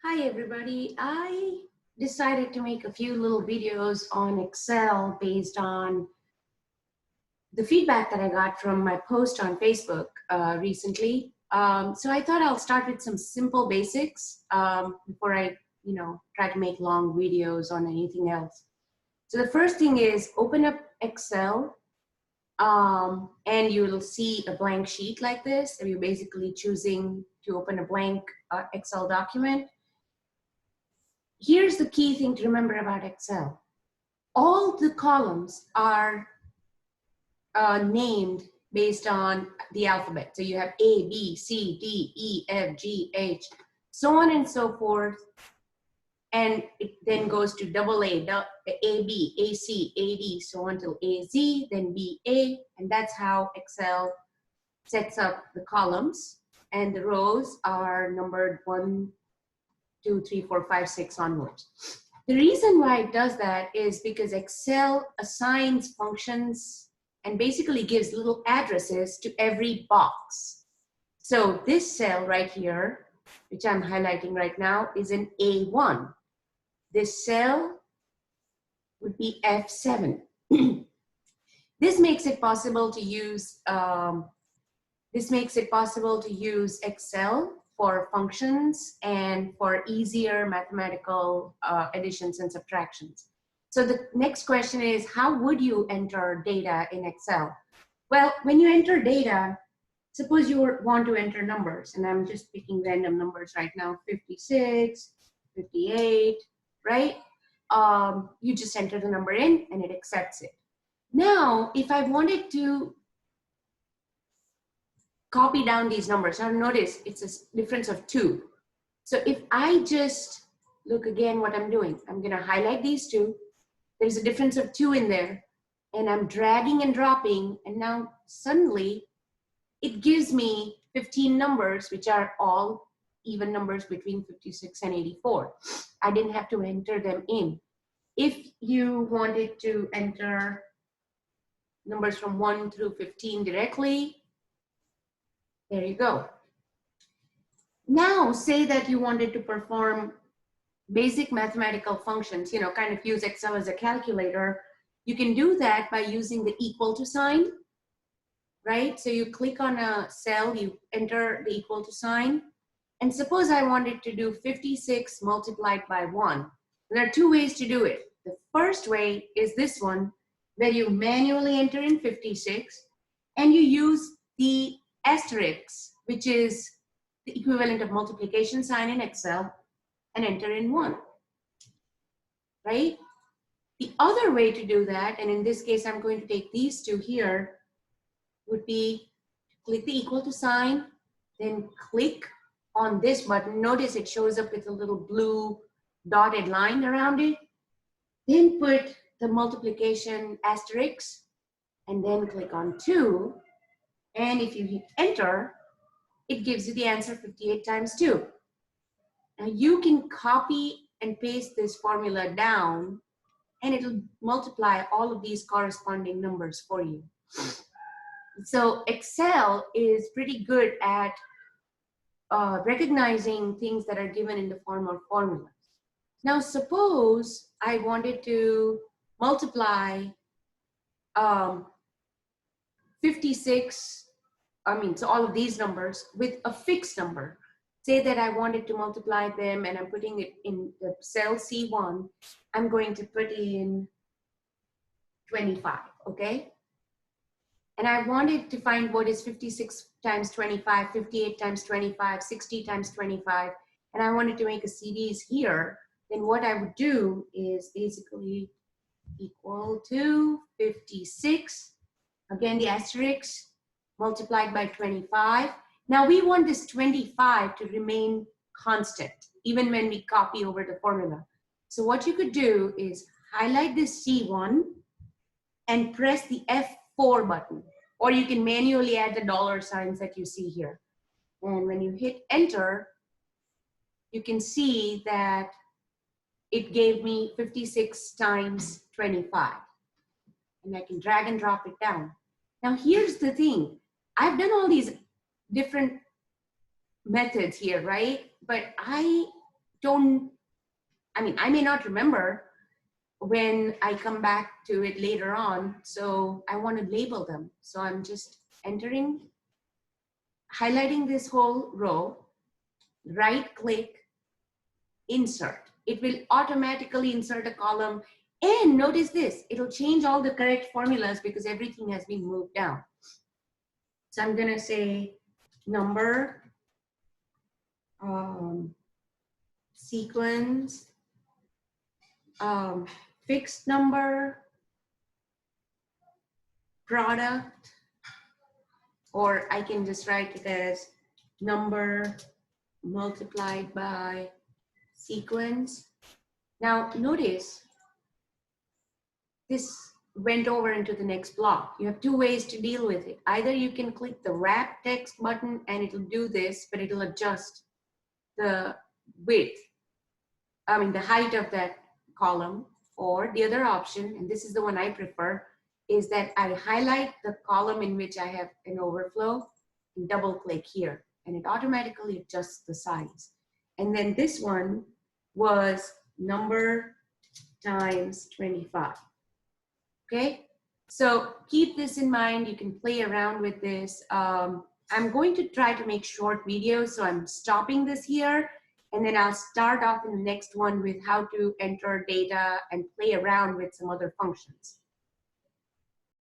Hi everybody. I decided to make a few little videos on Excel based on the feedback that I got from my post on Facebook recently. So I thought I'll start with some simple basics before I, try to make long videos on anything else. So the first thing is open up Excel and you will see a blank sheet like this. So you're basically choosing to open a blank Excel document. Here's the key thing to remember about Excel. All the columns are named based on the alphabet. So you have A, B, C, D, E, F, G, H, so on and so forth. And it then goes to double A, B, A, C, A, D, so on till A, Z, then B, A. And that's how Excel sets up the columns. And the rows are numbered 1, 2, 3, 4, 5, 6 onwards. The reason why it does that is because Excel assigns functions and basically gives little addresses to every box. So this cell right here, which I'm highlighting right now, is an A1. This cell would be F7. This makes it possible to use Excel for functions and for easier mathematical additions and subtractions. So the next question is, how would you enter data in Excel? Well, when you enter data, suppose you want to enter numbers, and I'm just picking random numbers right now, 56, 58, right? You just enter the number in and it accepts it. Now, if I wanted to copy down these numbers, now notice it's a difference of 2. So if I just look again what I'm doing, I'm going to highlight these two. There's a difference of 2 in there, and I'm dragging and dropping, and now suddenly it gives me 15 numbers, which are all even numbers between 56 and 84. I didn't have to enter them in. If you wanted to enter numbers from 1 through 15 directly, there you go. Now, say that you wanted to perform basic mathematical functions, kind of use Excel as a calculator. You can do that by using the equal to sign, right? So you click on a cell, you enter the equal to sign. And suppose I wanted to do 56 multiplied by 1. There are 2 ways to do it. The first way is this one, where you manually enter in 56 and you use the asterisk, which is the equivalent of multiplication sign in Excel, and enter in 1, right? The other way to do that, and in this case I'm going to take these two here, would be click the equal to sign, then click on this button. Notice it shows up with a little blue dotted line around it. Then put the multiplication asterisk and then click on 2. And if you hit enter, it gives you the answer 58 times 2. Now you can copy and paste this formula down and it'll multiply all of these corresponding numbers for you. So Excel is pretty good at recognizing things that are given in the form of formulas. Now suppose I wanted to multiply 56, so all of these numbers with a fixed number. Say that I wanted to multiply them and I'm putting it in the cell C1, I'm going to put in 25, okay? And I wanted to find what is 56 times 25, 58 times 25, 60 times 25, and I wanted to make a series here, then what I would do is basically equal to 56, again the asterisk, multiplied by 25. Now we want this 25 to remain constant, even when we copy over the formula. So what you could do is highlight this C1 and press the F4 button, or you can manually add the dollar signs that you see here. And when you hit enter, you can see that it gave me 56 times 25. And I can drag and drop it down. Now here's the thing. I've done all these different methods here, right? But I don't, I mean, I may not remember when I come back to it later on. So I want to label them. So I'm just entering, highlighting this whole row, right click, insert. It will automatically insert a column. And notice this, it'll change all the correct formulas because everything has been moved down. So I'm gonna say number, sequence, fixed number, product, or I can just write it as number multiplied by sequence. Now notice this went over into the next block. You have two ways to deal with it. Either you can click the wrap text button and it'll do this, but it'll adjust the width, I mean the height of that column, or the other option, and this is the one I prefer, is that I highlight the column in which I have an overflow and double click here, and it automatically adjusts the size. And then this one was number times 25. Okay, so keep this in mind. You can play around with this. I'm going to try to make short videos, so I'm stopping this here, and then I'll start off in the next one with how to enter data and play around with some other functions.